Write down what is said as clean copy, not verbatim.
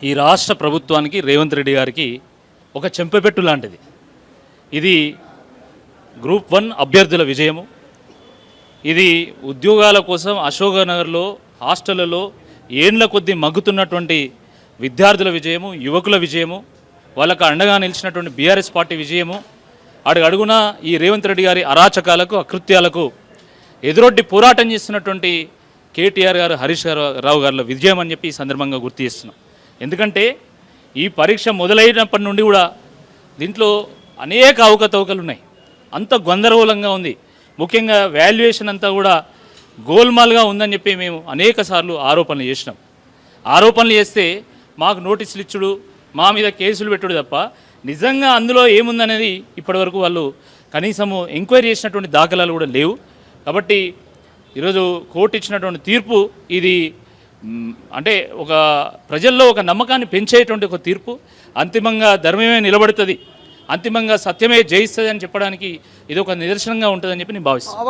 ఈ రాష్ట్ర ప్రభుత్వానికి రేవంత్ రెడ్డి గారికి ఒక చెంపపెట్టు లాంటిది. ఇది గ్రూప్ 1 అభ్యర్థుల విజయము. ఇది ఉద్యోగాల కోసం అశోకనగర్లో హాస్టళ్లలో ఏండ్ల కొద్దీ మగ్గుతున్నటువంటి విద్యార్థుల విజయము, యువకుల విజయము, వాళ్ళకు అండగా నిలిచినటువంటి బీఆర్ఎస్ పార్టీ విజయము. అడుగున ఈ రేవంత్ రెడ్డి గారి అరాచకాలకు, అకృత్యాలకు ఎదురొడ్డి పోరాటం చేస్తున్నటువంటి కేటీఆర్ గారు, హరీష్ రావు గారి విజయం అని చెప్పి ఈ సందర్భంగా గుర్తు చేస్తున్నాం. ఎందుకంటే ఈ పరీక్ష మొదలైనప్పటి నుండి కూడా దీంట్లో అనేక అవకతవకలు ఉన్నాయి. అంత గందరగోళంగా ఉంది. ముఖ్యంగా వాల్యుయేషన్ అంతా కూడా గోల్మాల్గా ఉందని చెప్పి మేము అనేక సార్లు ఆరోపణలు చేసినాం. ఆరోపణలు చేస్తే మాకు నోటీసులు ఇచ్చుడు, మా మీద కేసులు పెట్టుడు తప్ప నిజంగా అందులో ఏముందనేది ఇప్పటివరకు వాళ్ళు కనీసము ఎంక్వైరీ చేసినటువంటి దాఖలాలు కూడా లేవు. కాబట్టి ఈరోజు కోర్టు ఇచ్చినటువంటి తీర్పు ఇది అంటే ఒక ప్రజల్లో ఒక నమ్మకాన్ని పెంచేటువంటి ఒక తీర్పు. అంతిమంగా ధర్మమే నిలబడుతుంది, అంతిమంగా సత్యమే జయిస్తుంది అని చెప్పడానికి ఇది ఒక నిదర్శనంగా ఉంటుందని చెప్పి నేను భావిస్తాను.